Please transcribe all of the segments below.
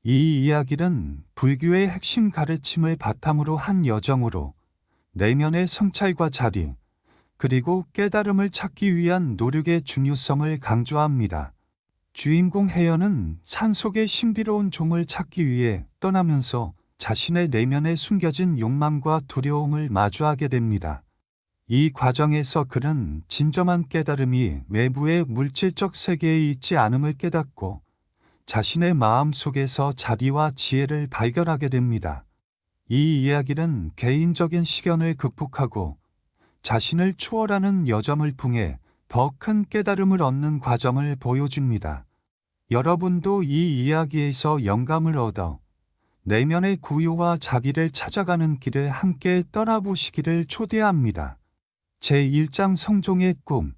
이 이야기는 불교의 핵심 가르침을 바탕으로 한 여정으로 내면의 성찰과 자리, 그리고 깨달음을 찾기 위한 노력의 중요성을 강조합니다. 주인공 혜연은 산속의 신비로운 종을 찾기 위해 떠나면서 자신의 내면에 숨겨진 욕망과 두려움을 마주하게 됩니다. 이 과정에서 그는 진정한 깨달음이 외부의 물질적 세계에 있지 않음을 깨닫고 자신의 마음 속에서 자비와 지혜를 발견하게 됩니다. 이 이야기는 개인적인 시련을 극복하고 자신을 초월하는 여정을 통해 더 큰 깨달음을 얻는 과정을 보여줍니다. 여러분도 이 이야기에서 영감을 얻어 내면의 고요와 자비를 찾아가는 길을 함께 떠나보시기를 초대합니다. 제1장 성종의 꿈.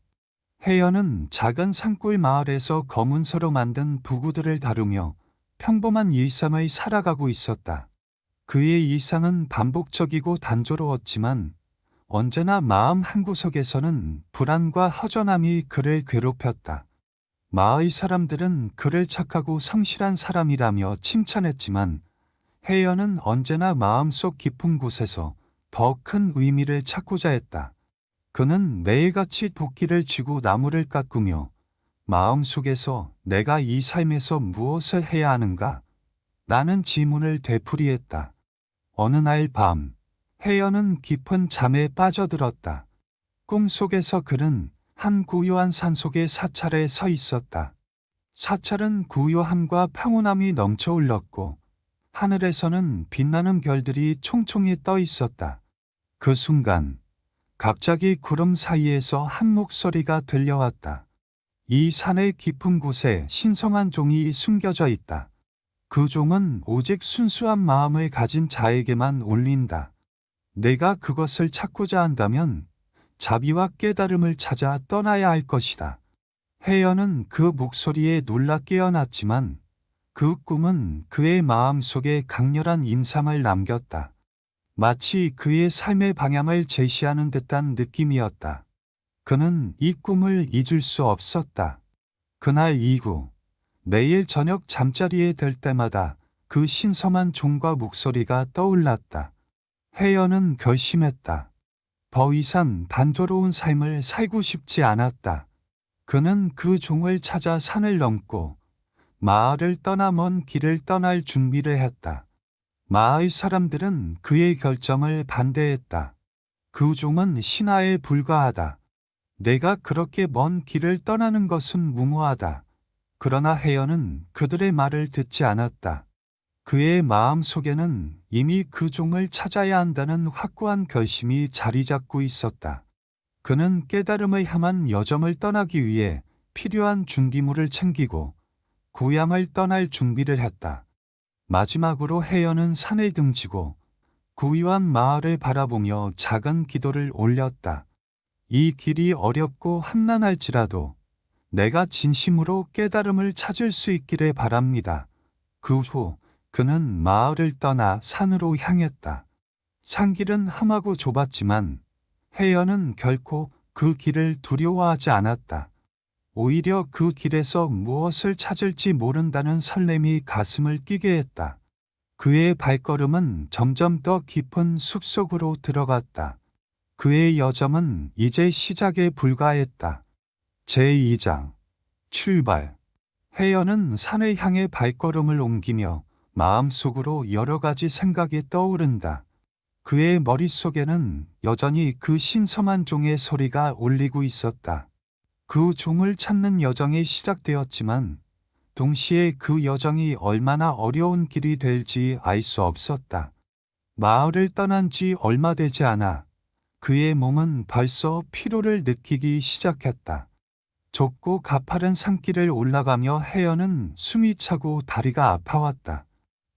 혜연은 작은 산골 마을에서 검은소로 만든 부구들을 다루며 평범한 일상을 살아가고 있었다. 그의 일상은 반복적이고 단조로웠지만 언제나 마음 한구석에서는 불안과 허전함이 그를 괴롭혔다. 마을 사람들은 그를 착하고 성실한 사람이라며 칭찬했지만 혜연은 언제나 마음속 깊은 곳에서 더 큰 의미를 찾고자 했다. 그는 매일같이 도끼를 쥐고 나무를 깎으며 마음속에서 내가 이 삶에서 무엇을 해야 하는가? 라는 질문을 되풀이했다. 어느 날 밤, 혜연은 깊은 잠에 빠져들었다. 꿈속에서 그는 한 고요한 산속의 사찰에 서 있었다. 사찰은 고요함과 평온함이 넘쳐 흘렀고 하늘에서는 빛나는 별들이 총총히 떠 있었다. 그 순간 갑자기 구름 사이에서 한 목소리가 들려왔다. 이 산의 깊은 곳에 신성한 종이 숨겨져 있다. 그 종은 오직 순수한 마음을 가진 자에게만 울린다. 내가 그것을 찾고자 한다면 자비와 깨달음을 찾아 떠나야 할 것이다. 혜연은 그 목소리에 놀라 깨어났지만 그 꿈은 그의 마음속에 강렬한 인상을 남겼다. 마치 그의 삶의 방향을 제시하는 듯한 느낌이었다. 그는 이 꿈을 잊을 수 없었다. 그날 이후 매일 저녁 잠자리에 들 때마다 그 신성한 종과 목소리가 떠올랐다. 혜연은 결심했다. 더 이상 단조로운 삶을 살고 싶지 않았다. 그는 그 종을 찾아 산을 넘고 마을을 떠나 먼 길을 떠날 준비를 했다. 마을 사람들은 그의 결정을 반대했다. 그 종은 신하에 불과하다. 내가 그렇게 먼 길을 떠나는 것은 무모하다. 그러나 혜연은 그들의 말을 듣지 않았다. 그의 마음 속에는 이미 그 종을 찾아야 한다는 확고한 결심이 자리 잡고 있었다. 그는 깨달음을 향한 여정을 떠나기 위해 필요한 준비물을 챙기고 고향을 떠날 준비를 했다. 마지막으로 혜연은 산에 등지고 고요한 마을을 바라보며 작은 기도를 올렸다. 이 길이 어렵고 험난할지라도 내가 진심으로 깨달음을 찾을 수 있기를 바랍니다. 그 후 그는 마을을 떠나 산으로 향했다. 산길은 험하고 좁았지만 혜연은 결코 그 길을 두려워하지 않았다. 오히려 그 길에서 무엇을 찾을지 모른다는 설렘이 가슴을 뛰게 했다. 그의 발걸음은 점점 더 깊은 숲속으로 들어갔다. 그의 여정은 이제 시작에 불과했다. 제2장 출발. 혜연은 산을 향해 발걸음을 옮기며 마음속으로 여러 가지 생각이 떠오른다. 그의 머릿속에는 여전히 그 신성한 종의 소리가 울리고 있었다. 그 종을 찾는 여정이 시작되었지만 동시에 그 여정이 얼마나 어려운 길이 될지 알 수 없었다. 마을을 떠난 지 얼마 되지 않아 그의 몸은 벌써 피로를 느끼기 시작했다. 좁고 가파른 산길을 올라가며 혜연은 숨이 차고 다리가 아파왔다.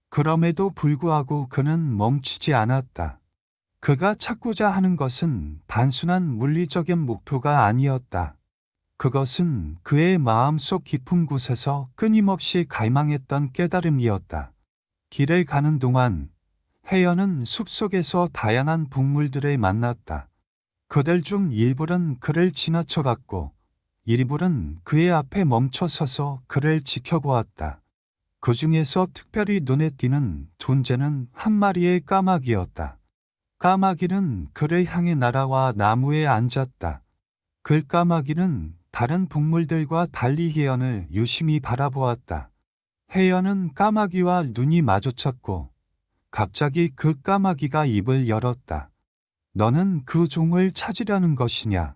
그럼에도 불구하고 그는 멈추지 않았다. 그가 찾고자 하는 것은 단순한 물리적인 목표가 아니었다. 그것은 그의 마음속 깊은 곳에서 끊임없이 갈망했던 깨달음이었다. 길을 가는 동안 혜연은 숲속에서 다양한 동물들을 만났다. 그들 중 일부는 그를 지나쳐갔고 일부는 그의 앞에 멈춰서서 그를 지켜보았다. 그 중에서 특별히 눈에 띄는 존재는 한 마리의 까마귀였다. 까마귀는 그를 향해 날아와 나무에 앉았다. 글까마귀는 다른 동물들과 달리 혜연을 유심히 바라보았다. 혜연은 까마귀와 눈이 마주쳤고 갑자기 그 까마귀가 입을 열었다. 너는 그 종을 찾으려는 것이냐?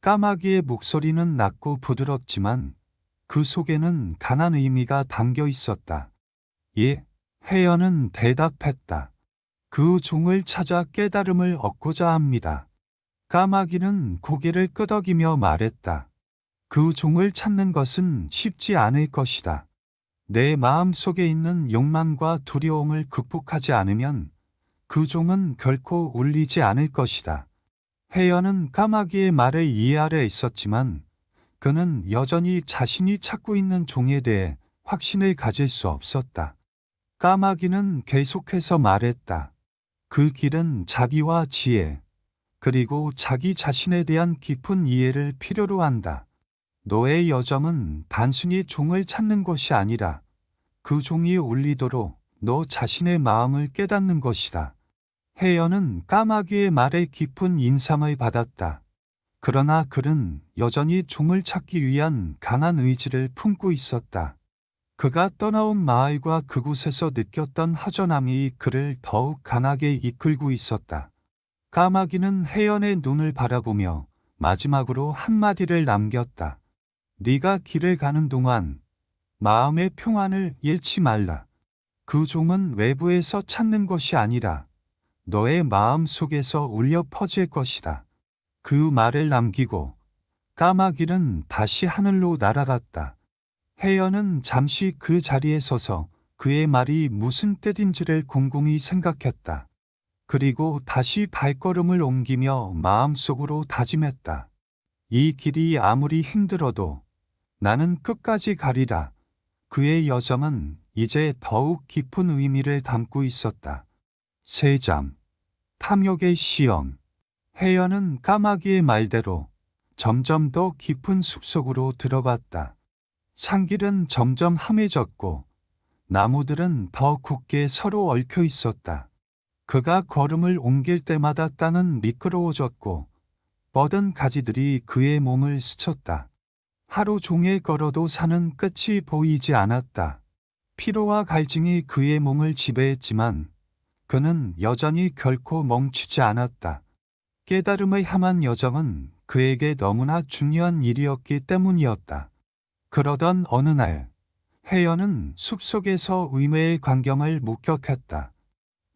까마귀의 목소리는 낮고 부드럽지만 그 속에는 강한 의미가 담겨 있었다. 예, 혜연은 대답했다. 그 종을 찾아 깨달음을 얻고자 합니다. 까마귀는 고개를 끄덕이며 말했다. 그 종을 찾는 것은 쉽지 않을 것이다. 내 마음 속에 있는 욕망과 두려움을 극복하지 않으면 그 종은 결코 울리지 않을 것이다. 혜연은 까마귀의 말을 이해하려 있었지만 그는 여전히 자신이 찾고 있는 종에 대해 확신을 가질 수 없었다. 까마귀는 계속해서 말했다. 그 길은 자비와 지혜, 그리고 자기 자신에 대한 깊은 이해를 필요로 한다. 너의 여정은 단순히 종을 찾는 것이 아니라 그 종이 울리도록 너 자신의 마음을 깨닫는 것이다. 혜연은 까마귀의 말에 깊은 인상을 받았다. 그러나 그는 여전히 종을 찾기 위한 강한 의지를 품고 있었다. 그가 떠나온 마을과 그곳에서 느꼈던 허전함이 그를 더욱 강하게 이끌고 있었다. 까마귀는 혜연의 눈을 바라보며 마지막으로 한마디를 남겼다. 네가 길을 가는 동안 마음의 평안을 잃지 말라. 그 종은 외부에서 찾는 것이 아니라 너의 마음 속에서 울려 퍼질 것이다. 그 말을 남기고 까마귀는 다시 하늘로 날아갔다. 혜연은 잠시 그 자리에 서서 그의 말이 무슨 뜻인지를 곰곰이 생각했다. 그리고 다시 발걸음을 옮기며 마음속으로 다짐했다. 이 길이 아무리 힘들어도 나는 끝까지 가리라. 그의 여정은 이제 더욱 깊은 의미를 담고 있었다. 3장 탐욕의 시험. 혜연은 까마귀의 말대로 점점 더 깊은 숲속으로 들어갔다. 산길은 점점 험해졌고 나무들은 더 굳게 서로 얽혀 있었다. 그가 걸음을 옮길 때마다 땅은 미끄러워졌고 뻗은 가지들이 그의 몸을 스쳤다. 하루 종일 걸어도 산은 끝이 보이지 않았다. 피로와 갈증이 그의 몸을 지배했지만 그는 여전히 결코 멈추지 않았다. 깨달음을 향한 여정은 그에게 너무나 중요한 일이었기 때문이었다. 그러던 어느 날, 혜연은 숲속에서 의외의 광경을 목격했다.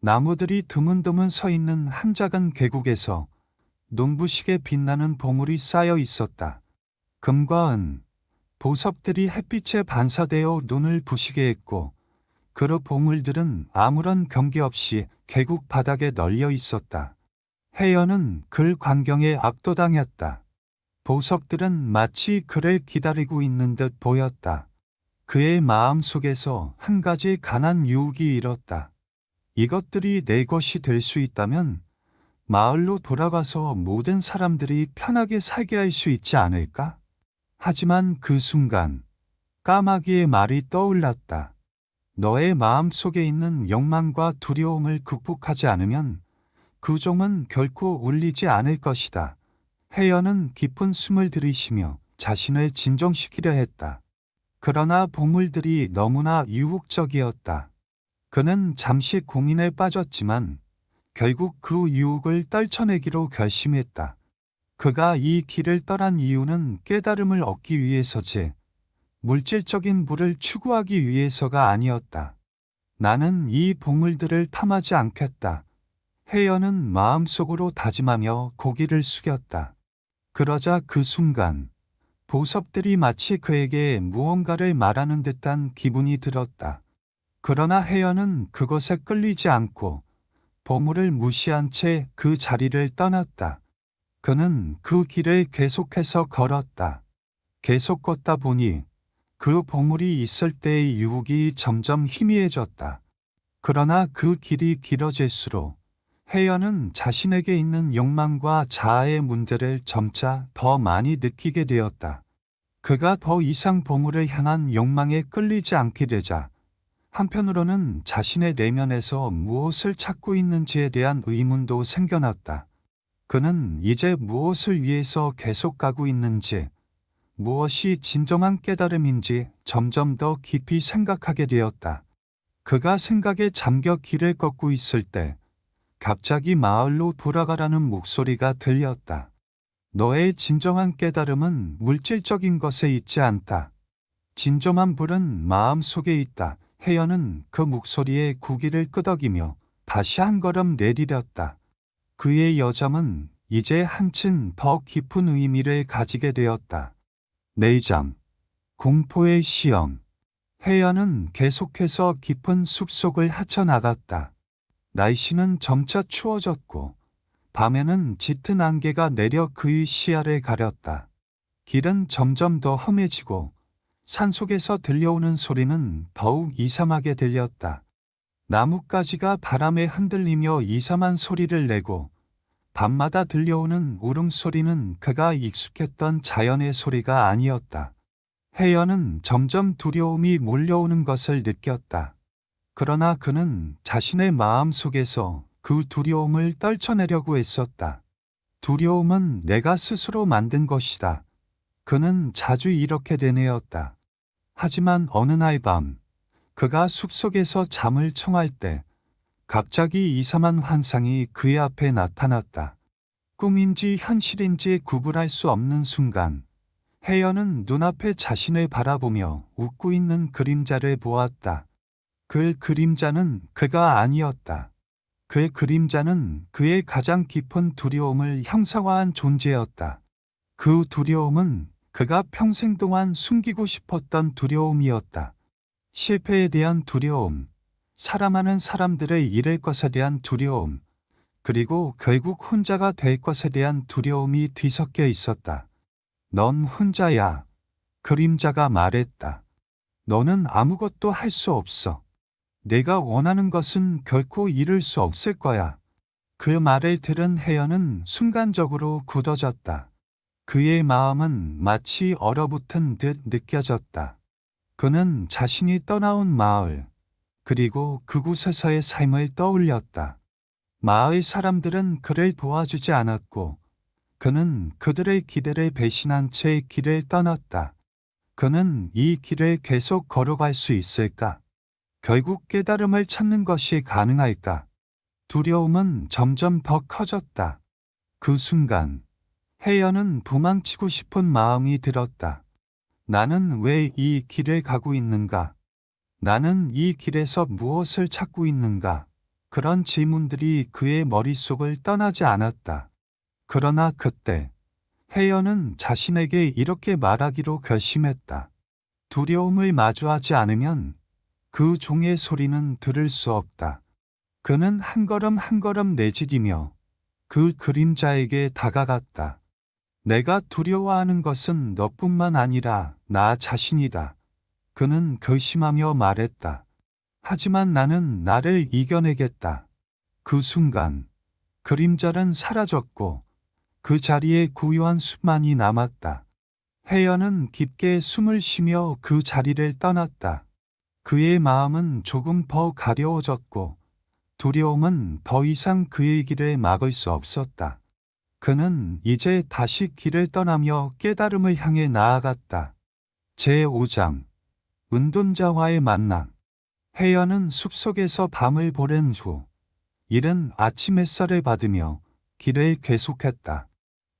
나무들이 드문드문 서 있는 한 작은 계곡에서 눈부시게 빛나는 보물이 쌓여 있었다. 금과 은, 보석들이 햇빛에 반사되어 눈을 부시게 했고 그 보물들은 아무런 경계 없이 계곡 바닥에 널려 있었다. 혜연은 그 광경에 압도당했다. 보석들은 마치 그를 기다리고 있는 듯 보였다. 그의 마음 속에서 한 가지 강한 유혹이 일었다. 이것들이 내 것이 될 수 있다면 마을로 돌아가서 모든 사람들이 편하게 살게 할 수 있지 않을까? 하지만 그 순간 까마귀의 말이 떠올랐다. 너의 마음 속에 있는 욕망과 두려움을 극복하지 않으면 그 종은 결코 울리지 않을 것이다. 혜연은 깊은 숨을 들이쉬며 자신을 진정시키려 했다. 그러나 보물들이 너무나 유혹적이었다. 그는 잠시 고민에 빠졌지만 결국 그 유혹을 떨쳐내기로 결심했다. 그가 이 길을 떠난 이유는 깨달음을 얻기 위해서지 물질적인 부를 추구하기 위해서가 아니었다. 나는 이 보물들을 탐하지 않겠다. 혜연은 마음속으로 다짐하며 고개를 숙였다. 그러자 그 순간 보석들이 마치 그에게 무언가를 말하는 듯한 기분이 들었다. 그러나 혜연은 그것에 끌리지 않고 보물을 무시한 채 그 자리를 떠났다. 그는 그 길을 계속해서 걸었다. 계속 걷다 보니 그 보물이 있을 때의 유혹이 점점 희미해졌다. 그러나 그 길이 길어질수록 혜연은 자신에게 있는 욕망과 자아의 문제를 점차 더 많이 느끼게 되었다. 그가 더 이상 보물을 향한 욕망에 끌리지 않게 되자 한편으로는 자신의 내면에서 무엇을 찾고 있는지에 대한 의문도 생겨났다. 그는 이제 무엇을 위해서 계속 가고 있는지, 무엇이 진정한 깨달음인지 점점 더 깊이 생각하게 되었다. 그가 생각에 잠겨 길을 걷고 있을 때 갑자기 마을로 돌아가라는 목소리가 들렸다. 너의 진정한 깨달음은 물질적인 것에 있지 않다. 진정한 불은 마음 속에 있다. 혜연은 그 목소리에 고개를 끄덕이며 다시 한 걸음 내디뎠다. 그의 여정은 이제 한층 더 깊은 의미를 가지게 되었다. 내장, 공포의 시험. 혜연은 계속해서 깊은 숲속을 헤쳐나갔다. 날씨는 점차 추워졌고 밤에는 짙은 안개가 내려 그의 시야를 가렸다. 길은 점점 더 험해지고 산속에서 들려오는 소리는 더욱 이상하게 들렸다. 나뭇가지가 바람에 흔들리며 이상한 소리를 내고 밤마다 들려오는 울음소리는 그가 익숙했던 자연의 소리가 아니었다. 혜연은 점점 두려움이 몰려오는 것을 느꼈다. 그러나 그는 자신의 마음 속에서 그 두려움을 떨쳐내려고 애썼다. 두려움은 내가 스스로 만든 것이다. 그는 자주 이렇게 되뇌었다. 하지만 어느 날 밤, 그가 숲속에서 잠을 청할 때 갑자기 이상한 환상이 그의 앞에 나타났다. 꿈인지 현실인지 구분할 수 없는 순간, 혜연은 눈앞에 자신을 바라보며 웃고 있는 그림자를 보았다. 그 그림자는 그가 아니었다. 그 그림자는 그의 가장 깊은 두려움을 형상화한 존재였다. 그 두려움은 그가 평생 동안 숨기고 싶었던 두려움이었다. 실패에 대한 두려움, 사랑하는 사람들을 잃을 것에 대한 두려움, 그리고 결국 혼자가 될 것에 대한 두려움이 뒤섞여 있었다. 넌 혼자야. 그림자가 말했다. 너는 아무것도 할 수 없어. 내가 원하는 것은 결코 이룰 수 없을 거야. 그 말을 들은 혜연은 순간적으로 굳어졌다. 그의 마음은 마치 얼어붙은 듯 느껴졌다. 그는 자신이 떠나온 마을, 그리고 그곳에서의 삶을 떠올렸다. 마을 사람들은 그를 도와주지 않았고, 그는 그들의 기대를 배신한 채 길을 떠났다. 그는 이 길을 계속 걸어갈 수 있을까? 결국 깨달음을 찾는 것이 가능할까? 두려움은 점점 더 커졌다. 그 순간, 혜연은 도망치고 싶은 마음이 들었다. 나는 왜 이 길을 가고 있는가? 나는 이 길에서 무엇을 찾고 있는가? 그런 질문들이 그의 머릿속을 떠나지 않았다. 그러나 그때, 혜연은 자신에게 이렇게 말하기로 결심했다. 두려움을 마주하지 않으면 그 종의 소리는 들을 수 없다. 그는 한 걸음 한 걸음 내디디며 그 그림자에게 다가갔다. 내가 두려워하는 것은 너뿐만 아니라 나 자신이다. 그는 결심하며 말했다. 하지만 나는 나를 이겨내겠다. 그 순간, 그림자는 사라졌고 그 자리에 고요한 숲만이 남았다. 혜연은 깊게 숨을 쉬며 그 자리를 떠났다. 그의 마음은 조금 더 가려워졌고 두려움은 더 이상 그의 길을 막을 수 없었다. 그는 이제 다시 길을 떠나며 깨달음을 향해 나아갔다. 제5장 은둔자와의 만남. 혜연은 숲속에서 밤을 보낸 후 이른 아침 햇살을 받으며 길을 계속했다.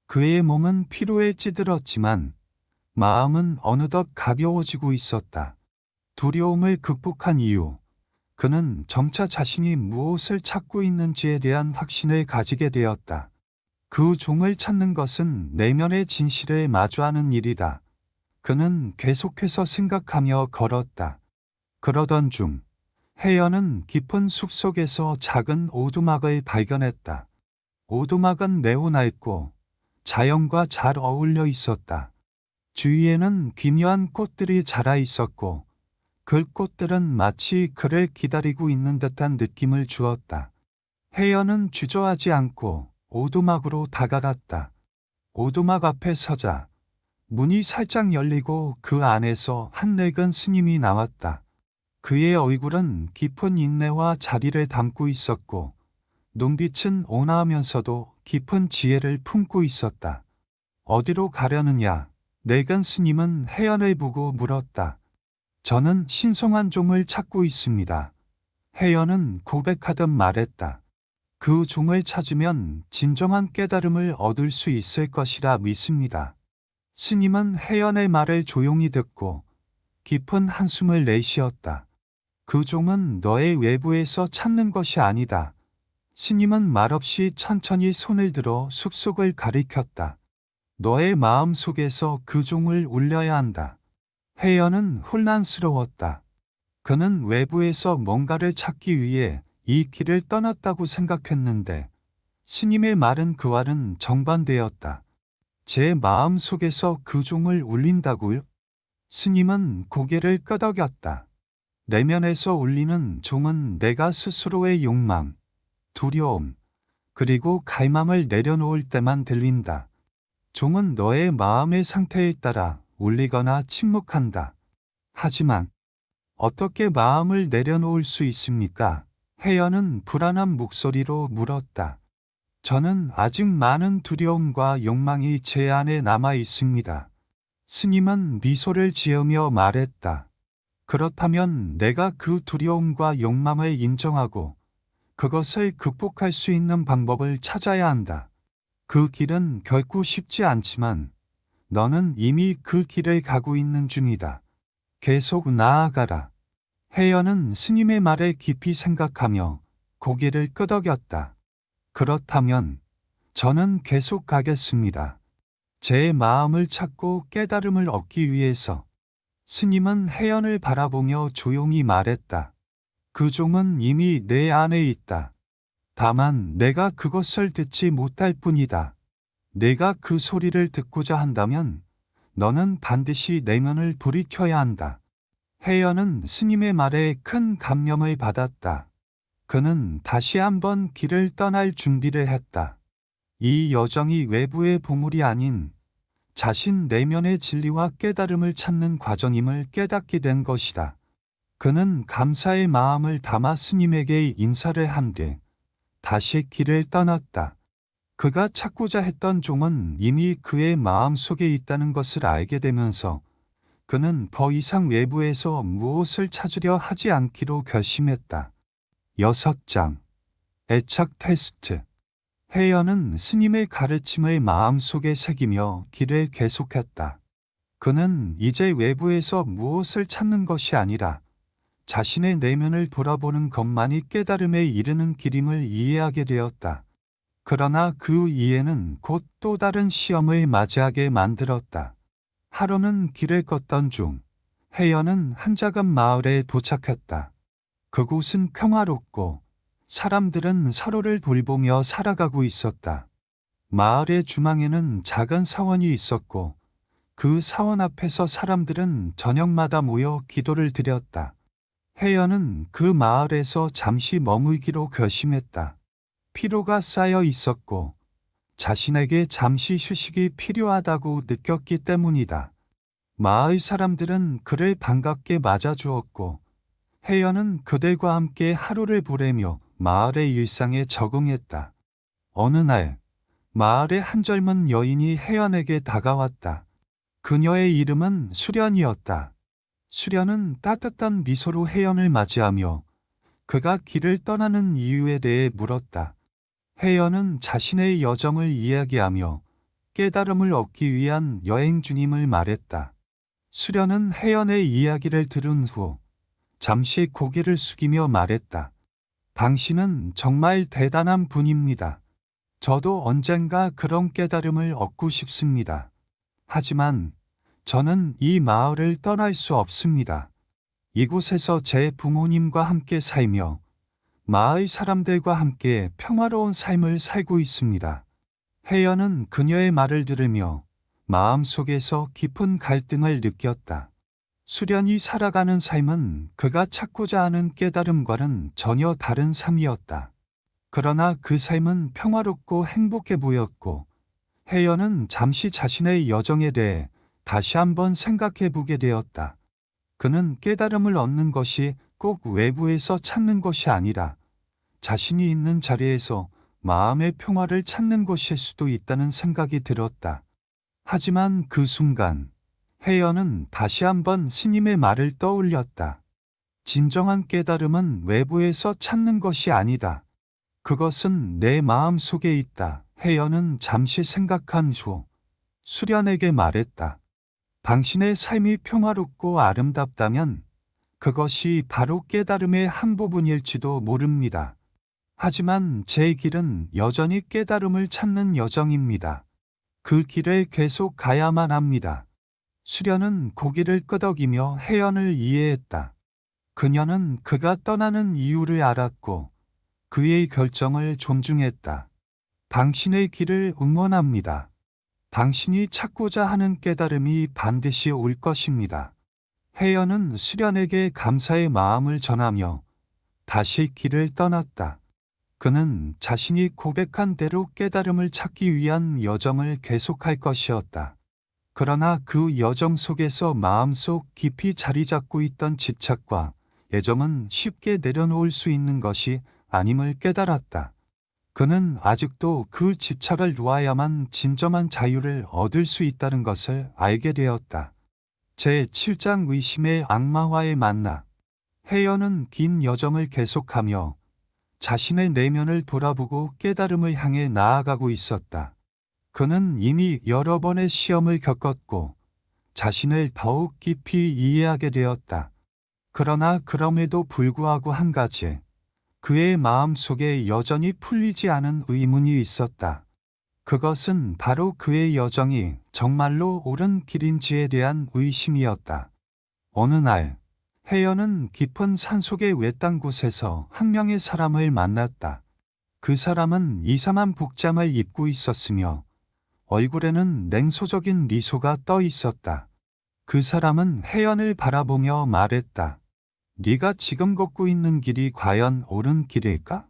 그의 몸은 피로에 찌들었지만 마음은 어느덧 가벼워지고 있었다. 두려움을 극복한 이후 그는 점차 자신이 무엇을 찾고 있는지에 대한 확신을 가지게 되었다. 그 종을 찾는 것은 내면의 진실을 마주하는 일이다. 그는 계속해서 생각하며 걸었다. 그러던 중 혜연은 깊은 숲속에서 작은 오두막을 발견했다. 오두막은 매우 낡고 자연과 잘 어울려 있었다. 주위에는 기묘한 꽃들이 자라 있었고 그 꽃들은 마치 그를 기다리고 있는 듯한 느낌을 주었다. 혜연은 주저하지 않고 오두막으로 다가갔다. 오두막 앞에 서자 문이 살짝 열리고 그 안에서 한 늙은 스님이 나왔다. 그의 얼굴은 깊은 인내와 자리를 담고 있었고 눈빛은 온화하면서도 깊은 지혜를 품고 있었다. 어디로 가려느냐? 내간 스님은 혜연을 보고 물었다. 저는 신성한 종을 찾고 있습니다. 혜연은 고백하듯 말했다. 그 종을 찾으면 진정한 깨달음을 얻을 수 있을 것이라 믿습니다. 스님은 혜연의 말을 조용히 듣고 깊은 한숨을 내쉬었다. 그 종은 너의 외부에서 찾는 것이 아니다. 스님은 말없이 천천히 손을 들어 숲속을 가리켰다. 너의 마음 속에서 그 종을 울려야 한다. 혜연은 혼란스러웠다. 그는 외부에서 뭔가를 찾기 위해 이 길을 떠났다고 생각했는데 스님의 말은 그와는 정반대였다. 제 마음 속에서 그 종을 울린다고요? 스님은 고개를 끄덕였다. 내면에서 울리는 종은 내가 스스로의 욕망, 두려움, 그리고 갈망을 내려놓을 때만 들린다. 종은 너의 마음의 상태에 따라 울리거나 침묵한다. 하지만 어떻게 마음을 내려놓을 수 있습니까? 혜연은 불안한 목소리로 물었다. 저는 아직 많은 두려움과 욕망이 제 안에 남아 있습니다. 스님은 미소를 지으며 말했다. 그렇다면 내가 그 두려움과 욕망을 인정하고 그것을 극복할 수 있는 방법을 찾아야 한다. 그 길은 결코 쉽지 않지만 너는 이미 그 길을 가고 있는 중이다. 계속 나아가라. 혜연은 스님의 말에 깊이 생각하며 고개를 끄덕였다. 그렇다면 저는 계속 가겠습니다. 제 마음을 찾고 깨달음을 얻기 위해서. 스님은 혜연을 바라보며 조용히 말했다. 그 종은 이미 내 안에 있다. 다만 내가 그것을 듣지 못할 뿐이다. 내가 그 소리를 듣고자 한다면 너는 반드시 내면을 불이 켜야 한다. 혜연은 스님의 말에 큰 감명을 받았다. 그는 다시 한번 길을 떠날 준비를 했다. 이 여정이 외부의 보물이 아닌 자신 내면의 진리와 깨달음을 찾는 과정임을 깨닫게 된 것이다. 그는 감사의 마음을 담아 스님에게 인사를 한 뒤 다시 길을 떠났다. 그가 찾고자 했던 종은 이미 그의 마음 속에 있다는 것을 알게 되면서 그는 더 이상 외부에서 무엇을 찾으려 하지 않기로 결심했다. 6장 애착 테스트. 혜연은 스님의 가르침을 마음속에 새기며 길을 계속했다. 그는 이제 외부에서 무엇을 찾는 것이 아니라 자신의 내면을 돌아보는 것만이 깨달음에 이르는 길임을 이해하게 되었다. 그러나 그 이해는 곧 또 다른 시험을 맞이하게 만들었다. 하루는 길을 걷던 중 혜연은 한 작은 마을에 도착했다. 그곳은 평화롭고 사람들은 서로를 돌보며 살아가고 있었다. 마을의 중앙에는 작은 사원이 있었고 그 사원 앞에서 사람들은 저녁마다 모여 기도를 드렸다. 혜연은 그 마을에서 잠시 머물기로 결심했다. 피로가 쌓여 있었고 자신에게 잠시 휴식이 필요하다고 느꼈기 때문이다. 마을 사람들은 그를 반갑게 맞아주었고 혜연은 그들과 함께 하루를 보내며 마을의 일상에 적응했다. 어느 날 마을의 한 젊은 여인이 혜연에게 다가왔다. 그녀의 이름은 수련이었다. 수련은 따뜻한 미소로 혜연을 맞이하며 그가 길을 떠나는 이유에 대해 물었다. 혜연은 자신의 여정을 이야기하며 깨달음을 얻기 위한 여행 중임을 말했다. 수련은 혜연의 이야기를 들은 후 잠시 고개를 숙이며 말했다. 당신은 정말 대단한 분입니다. 저도 언젠가 그런 깨달음을 얻고 싶습니다. 하지만 저는 이 마을을 떠날 수 없습니다. 이곳에서 제 부모님과 함께 살며 마을 사람들과 함께 평화로운 삶을 살고 있습니다. 혜연은 그녀의 말을 들으며 마음속에서 깊은 갈등을 느꼈다. 수련이 살아가는 삶은 그가 찾고자 하는 깨달음과는 전혀 다른 삶이었다. 그러나 그 삶은 평화롭고 행복해 보였고 혜연은 잠시 자신의 여정에 대해 다시 한번 생각해 보게 되었다. 그는 깨달음을 얻는 것이 꼭 외부에서 찾는 것이 아니라 자신이 있는 자리에서 마음의 평화를 찾는 것일 수도 있다는 생각이 들었다. 하지만 그 순간 혜연은 다시 한번 스님의 말을 떠올렸다. 진정한 깨달음은 외부에서 찾는 것이 아니다. 그것은 내 마음 속에 있다. 혜연은 잠시 생각한 후 수련에게 말했다. 당신의 삶이 평화롭고 아름답다면 그것이 바로 깨달음의 한 부분일지도 모릅니다. 하지만 제 길은 여전히 깨달음을 찾는 여정입니다. 그 길에 계속 가야만 합니다. 수련은 고개를 끄덕이며 혜연을 이해했다. 그녀는 그가 떠나는 이유를 알았고 그의 결정을 존중했다. 당신의 길을 응원합니다. 당신이 찾고자 하는 깨달음이 반드시 올 것입니다. 혜연은 수련에게 감사의 마음을 전하며 다시 길을 떠났다. 그는 자신이 고백한 대로 깨달음을 찾기 위한 여정을 계속할 것이었다. 그러나 그 여정 속에서 마음속 깊이 자리 잡고 있던 집착과 애정은 쉽게 내려놓을 수 있는 것이 아님을 깨달았다. 그는 아직도 그 집착을 놓아야만 진정한 자유를 얻을 수 있다는 것을 알게 되었다. 제7장 의심의 악마와의 만나. 혜연은 긴 여정을 계속하며 자신의 내면을 돌아보고 깨달음을 향해 나아가고 있었다. 그는 이미 여러 번의 시험을 겪었고 자신을 더욱 깊이 이해하게 되었다. 그러나 그럼에도 불구하고 한 가지, 그의 마음 속에 여전히 풀리지 않은 의문이 있었다. 그것은 바로 그의 여정이 정말로 옳은 길인지에 대한 의심이었다. 어느 날, 혜연은 깊은 산속의 외딴 곳에서 한 명의 사람을 만났다. 그 사람은 이상한 복장을 입고 있었으며 얼굴에는 냉소적인 미소가 떠 있었다. 그 사람은 혜연을 바라보며 말했다. 네가 지금 걷고 있는 길이 과연 옳은 길일까?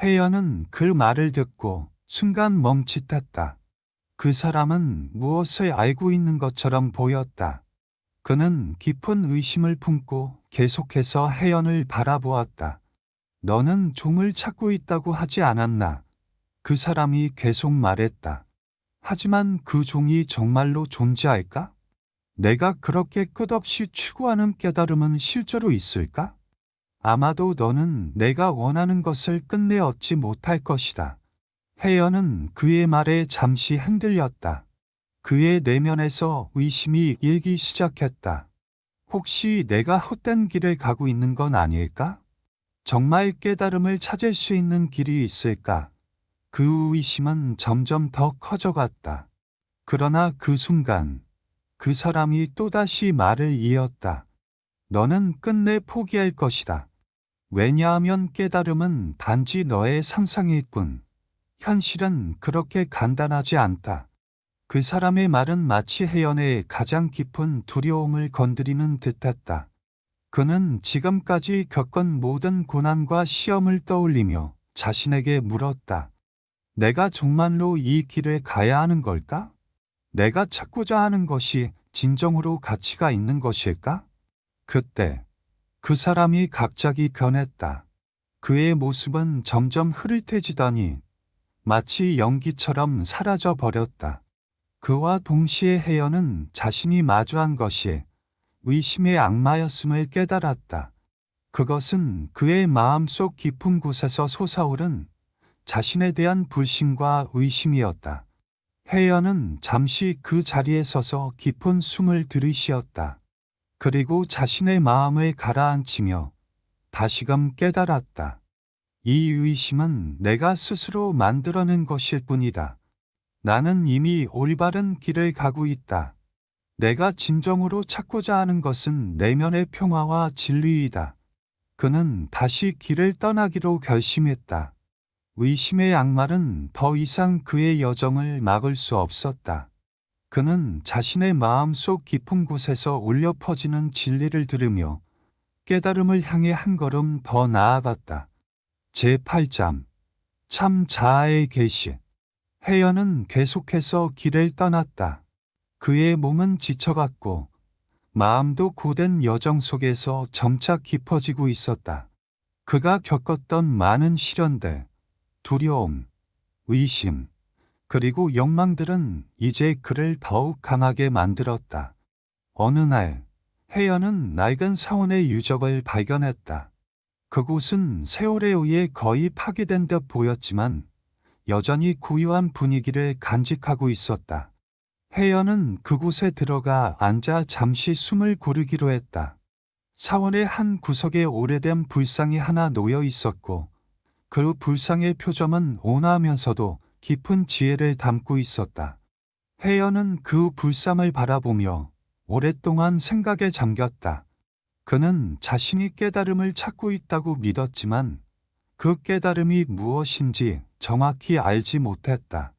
혜연은 그 말을 듣고 순간 멈칫했다. 그 사람은 무엇을 알고 있는 것처럼 보였다. 그는 깊은 의심을 품고 계속해서 혜연을 바라보았다. 너는 종을 찾고 있다고 하지 않았나? 그 사람이 계속 말했다. 하지만 그 종이 정말로 존재할까? 내가 그렇게 끝없이 추구하는 깨달음은 실제로 있을까? 아마도 너는 내가 원하는 것을 끝내 얻지 못할 것이다. 혜연은 그의 말에 잠시 흔들렸다. 그의 내면에서 의심이 일기 시작했다. 혹시 내가 헛된 길을 가고 있는 건 아닐까? 정말 깨달음을 찾을 수 있는 길이 있을까? 그 의심은 점점 더 커져갔다. 그러나 그 순간, 그 사람이 또다시 말을 이었다. 너는 끝내 포기할 것이다. 왜냐하면 깨달음은 단지 너의 상상일 뿐. 현실은 그렇게 간단하지 않다. 그 사람의 말은 마치 혜연의 가장 깊은 두려움을 건드리는 듯했다. 그는 지금까지 겪은 모든 고난과 시험을 떠올리며 자신에게 물었다. 내가 정말로 이 길을 가야 하는 걸까? 내가 찾고자 하는 것이 진정으로 가치가 있는 것일까? 그때 그 사람이 갑자기 변했다. 그의 모습은 점점 흐릿해지더니 마치 연기처럼 사라져 버렸다. 그와 동시에 혜연은 자신이 마주한 것이 의심의 악마였음을 깨달았다. 그것은 그의 마음속 깊은 곳에서 솟아오른 자신에 대한 불신과 의심이었다. 혜연은 잠시 그 자리에 서서 깊은 숨을 들이쉬었다. 그리고 자신의 마음을 가라앉히며 다시금 깨달았다. 이 의심은 내가 스스로 만들어낸 것일 뿐이다. 나는 이미 올바른 길을 가고 있다. 내가 진정으로 찾고자 하는 것은 내면의 평화와 진리이다. 그는 다시 길을 떠나기로 결심했다. 의심의 악마는 더 이상 그의 여정을 막을 수 없었다. 그는 자신의 마음속 깊은 곳에서 울려 퍼지는 진리를 들으며 깨달음을 향해 한 걸음 더 나아갔다. 제8장 참 자아의 계시. 혜연은 계속해서 길을 떠났다. 그의 몸은 지쳐갔고 마음도 고된 여정 속에서 점차 깊어지고 있었다. 그가 겪었던 많은 시련들, 두려움, 의심, 그리고 욕망들은 이제 그를 더욱 강하게 만들었다. 어느 날, 혜연은 낡은 사원의 유적을 발견했다. 그곳은 세월에 의해 거의 파괴된 듯 보였지만 여전히 고유한 분위기를 간직하고 있었다. 혜연은 그곳에 들어가 앉아 잠시 숨을 고르기로 했다. 사원의 한 구석에 오래된 불상이 하나 놓여 있었고 그 불상의 표정은 온화하면서도 깊은 지혜를 담고 있었다. 혜연은 그 불상을 바라보며 오랫동안 생각에 잠겼다. 그는 자신이 깨달음을 찾고 있다고 믿었지만 그 깨달음이 무엇인지 정확히 알지 못했다.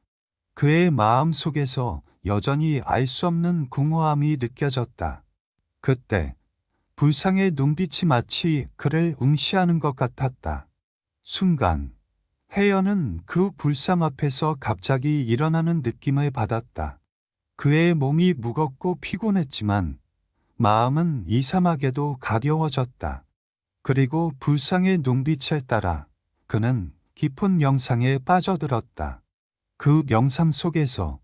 그의 마음 속에서 여전히 알 수 없는 공허함이 느껴졌다. 그때 불상의 눈빛이 마치 그를 응시하는 것 같았다. 순간 혜연은 그 불상 앞에서 갑자기 일어나는 느낌을 받았다. 그의 몸이 무겁고 피곤했지만 마음은 이상하게도 가벼워졌다. 그리고 불상의 눈빛을 따라 그는 깊은 명상에 빠져들었다. 그 명상 속에서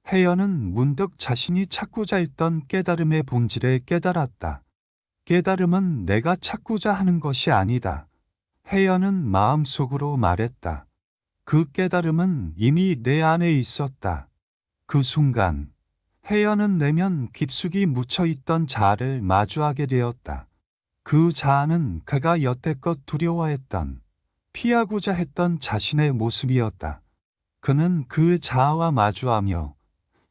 혜연은 문득 자신이 찾고자 했던 깨달음의 본질을 깨달았다. 깨달음은 내가 찾고자 하는 것이 아니다. 혜연은 마음속으로 말했다. 그 깨달음은 이미 내 안에 있었다. 그 순간 혜연은 내면 깊숙이 묻혀있던 자아를 마주하게 되었다. 그 자아는 그가 여태껏 두려워했던, 피하고자 했던 자신의 모습이었다. 그는 그 자아와 마주하며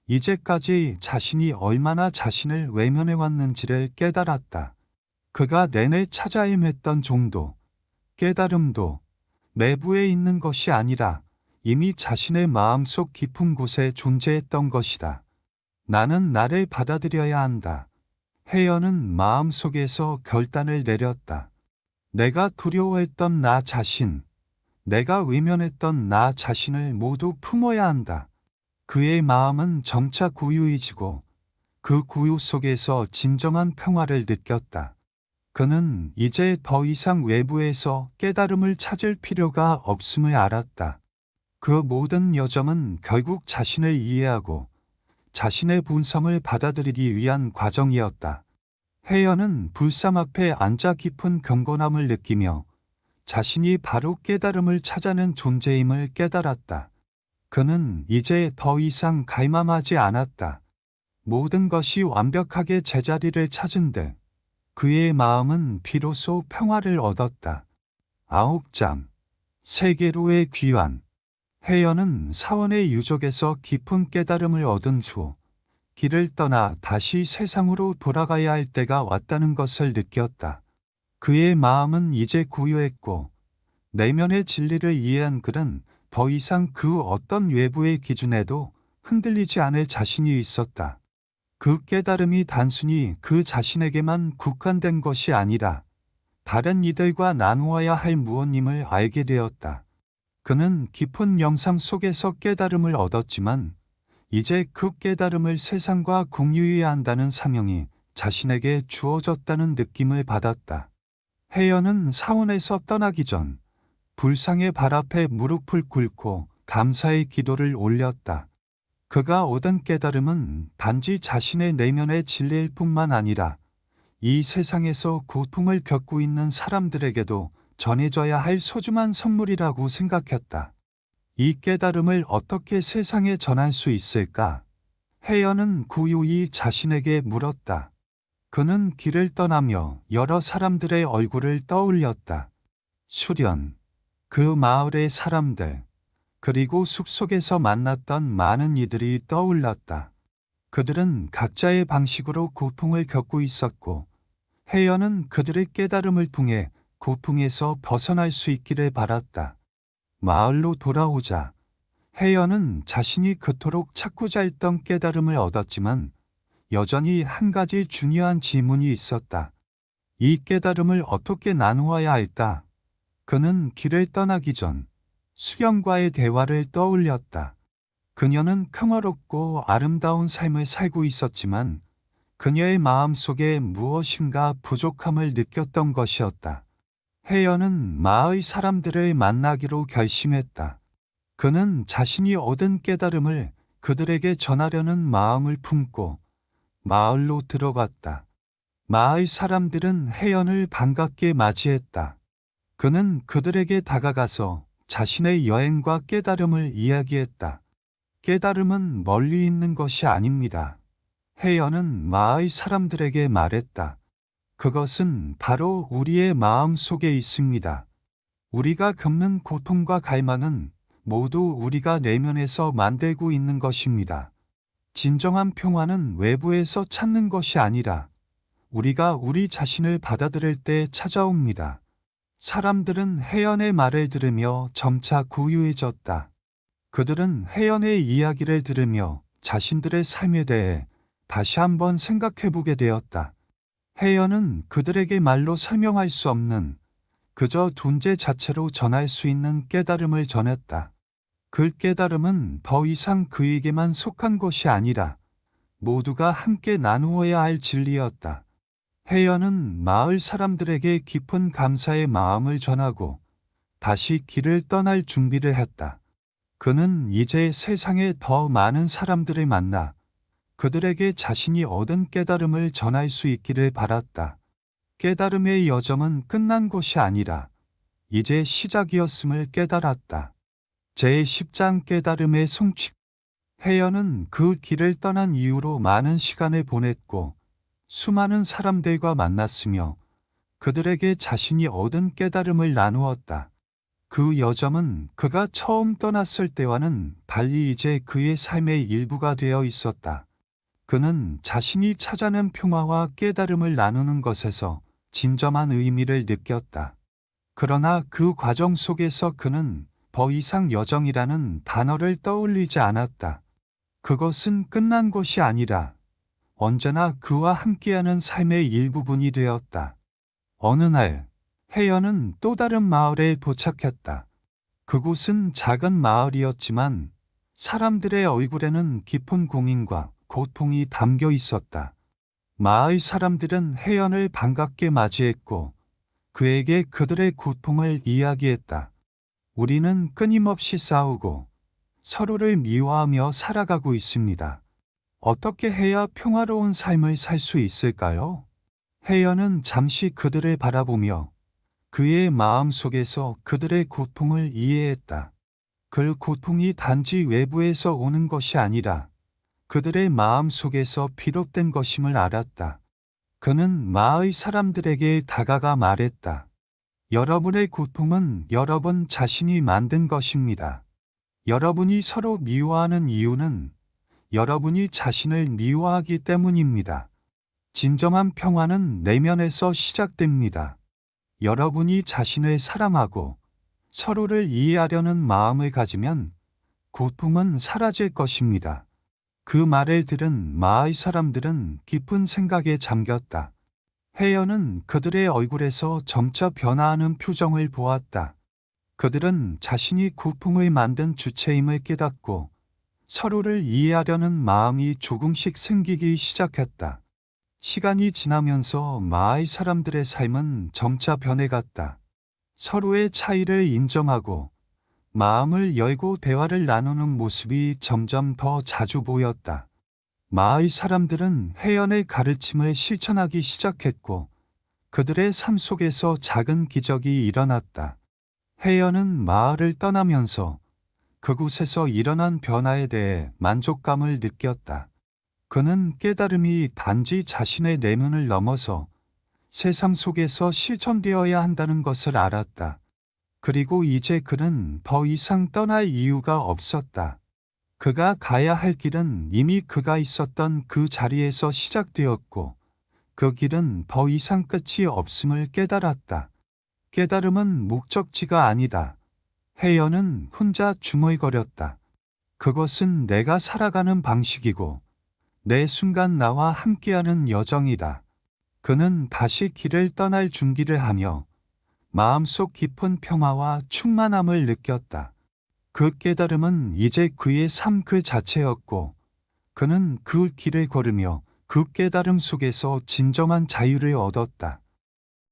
이제까지 자신이 얼마나 자신을 외면해왔는지를 깨달았다. 그가 내내 찾아 헤맸던 정도, 깨달음도 내부에 있는 것이 아니라 이미 자신의 마음속 깊은 곳에 존재했던 것이다. 나는 나를 받아들여야 한다. 혜연은 마음속에서 결단을 내렸다. 내가 두려워했던 나 자신, 내가 외면했던 나 자신을 모두 품어야 한다. 그의 마음은 점차 고요해지고 그 고요 속에서 진정한 평화를 느꼈다. 그는 이제 더 이상 외부에서 깨달음을 찾을 필요가 없음을 알았다. 그 모든 여정은 결국 자신을 이해하고 자신의 본성을 받아들이기 위한 과정이었다. 혜연은 불상 앞에 앉아 깊은 경건함을 느끼며 자신이 바로 깨달음을 찾아낸 존재임을 깨달았다. 그는 이제 더 이상 갈망하지 않았다. 모든 것이 완벽하게 제자리를 찾은 듯 그의 마음은 비로소 평화를 얻었다. 9장 세계로의 귀환. 혜연은 사원의 유적에서 깊은 깨달음을 얻은 후 길을 떠나 다시 세상으로 돌아가야 할 때가 왔다는 것을 느꼈다. 그의 마음은 이제 고요했고 내면의 진리를 이해한 그는 더 이상 그 어떤 외부의 기준에도 흔들리지 않을 자신이 있었다. 그 깨달음이 단순히 그 자신에게만 국한된 것이 아니라 다른 이들과 나누어야 할 무엇임을 알게 되었다. 그는 깊은 명상 속에서 깨달음을 얻었지만 이제 그 깨달음을 세상과 공유해야 한다는 사명이 자신에게 주어졌다는 느낌을 받았다. 혜연은 사원에서 떠나기 전 불상의 발 앞에 무릎을 꿇고 감사의 기도를 올렸다. 그가 얻은 깨달음은 단지 자신의 내면의 진리일 뿐만 아니라 이 세상에서 고통을 겪고 있는 사람들에게도 전해져야 할 소중한 선물이라고 생각했다. 이 깨달음을 어떻게 세상에 전할 수 있을까? 혜연은 고요히 자신에게 물었다. 그는 길을 떠나며 여러 사람들의 얼굴을 떠올렸다. 수련, 그 마을의 사람들, 그리고 숲속에서 만났던 많은 이들이 떠올랐다. 그들은 각자의 방식으로 고통을 겪고 있었고, 혜연은 그들의 깨달음을 통해 고통에서 벗어날 수 있기를 바랐다. 마을로 돌아오자 혜연은 자신이 그토록 찾고자 했던 깨달음을 얻었지만 여전히 한 가지 중요한 질문이 있었다. 이 깨달음을 어떻게 나누어야 할까? 그는 길을 떠나기 전 수경과의 대화를 떠올렸다. 그녀는 평화롭고 아름다운 삶을 살고 있었지만 그녀의 마음속에 무엇인가 부족함을 느꼈던 것이었다. 혜연은 마을 사람들을 만나기로 결심했다. 그는 자신이 얻은 깨달음을 그들에게 전하려는 마음을 품고 마을로 들어갔다. 마을 사람들은 혜연을 반갑게 맞이했다. 그는 그들에게 다가가서 자신의 여행과 깨달음을 이야기했다. 깨달음은 멀리 있는 것이 아닙니다. 혜연은 마을 사람들에게 말했다. 그것은 바로 우리의 마음 속에 있습니다. 우리가 겪는 고통과 갈망은 모두 우리가 내면에서 만들고 있는 것입니다. 진정한 평화는 외부에서 찾는 것이 아니라 우리가 우리 자신을 받아들일 때 찾아옵니다. 사람들은 혜연의 말을 들으며 점차 고요해졌다. 그들은 혜연의 이야기를 들으며 자신들의 삶에 대해 다시 한번 생각해보게 되었다. 혜연은 그들에게 말로 설명할 수 없는 그저 존재 자체로 전할 수 있는 깨달음을 전했다. 그 깨달음은 더 이상 그에게만 속한 것이 아니라 모두가 함께 나누어야 할 진리였다. 혜연은 마을 사람들에게 깊은 감사의 마음을 전하고 다시 길을 떠날 준비를 했다. 그는 이제 세상에 더 많은 사람들을 만나 그들에게 자신이 얻은 깨달음을 전할 수 있기를 바랐다. 깨달음의 여정은 끝난 것이 아니라 이제 시작이었음을 깨달았다. 제10장 깨달음의 성취. 혜연은 그 길을 떠난 이후로 많은 시간을 보냈고 수많은 사람들과 만났으며 그들에게 자신이 얻은 깨달음을 나누었다. 그 여정은 그가 처음 떠났을 때와는 달리 이제 그의 삶의 일부가 되어 있었다. 그는 자신이 찾아낸 평화와 깨달음을 나누는 것에서 진정한 의미를 느꼈다. 그러나 그 과정 속에서 그는 더 이상 여정이라는 단어를 떠올리지 않았다. 그것은 끝난 것이 아니라 언제나 그와 함께하는 삶의 일부분이 되었다. 어느 날, 혜연은 또 다른 마을에 도착했다. 그곳은 작은 마을이었지만 사람들의 얼굴에는 깊은 고민과 고통이 담겨 있었다. 마을 사람들은 혜연을 반갑게 맞이했고 그에게 그들의 고통을 이야기했다. 우리는 끊임없이 싸우고 서로를 미워하며 살아가고 있습니다. 어떻게 해야 평화로운 삶을 살 수 있을까요? 혜연은 잠시 그들을 바라보며 그의 마음 속에서 그들의 고통을 이해했다. 그 고통이 단지 외부에서 오는 것이 아니라 그들의 마음 속에서 비롯된 것임을 알았다. 그는 마을 사람들에게 다가가 말했다. 여러분의 고통은 여러분 자신이 만든 것입니다. 여러분이 서로 미워하는 이유는 여러분이 자신을 미워하기 때문입니다. 진정한 평화는 내면에서 시작됩니다. 여러분이 자신을 사랑하고 서로를 이해하려는 마음을 가지면 고통은 사라질 것입니다. 그 말을 들은 마을 사람들은 깊은 생각에 잠겼다. 혜연은 그들의 얼굴에서 점차 변화하는 표정을 보았다. 그들은 자신이 고통을 만든 주체임을 깨닫고 서로를 이해하려는 마음이 조금씩 생기기 시작했다. 시간이 지나면서 마을 사람들의 삶은 점차 변해갔다. 서로의 차이를 인정하고 마음을 열고 대화를 나누는 모습이 점점 더 자주 보였다. 마을 사람들은 혜연의 가르침을 실천하기 시작했고 그들의 삶 속에서 작은 기적이 일어났다. 혜연은 마을을 떠나면서 그곳에서 일어난 변화에 대해 만족감을 느꼈다. 그는 깨달음이 단지 자신의 내면을 넘어서 세상 속에서 실천되어야 한다는 것을 알았다. 그리고 이제 그는 더 이상 떠날 이유가 없었다. 그가 가야 할 길은 이미 그가 있었던 그 자리에서 시작되었고 그 길은 더 이상 끝이 없음을 깨달았다. 깨달음은 목적지가 아니다. 혜연은 혼자 중얼거렸다. 그것은 내가 살아가는 방식이고 내 순간 나와 함께하는 여정이다. 그는 다시 길을 떠날 준비를 하며 마음속 깊은 평화와 충만함을 느꼈다. 그 깨달음은 이제 그의 삶 그 자체였고 그는 그 길을 걸으며 그 깨달음 속에서 진정한 자유를 얻었다.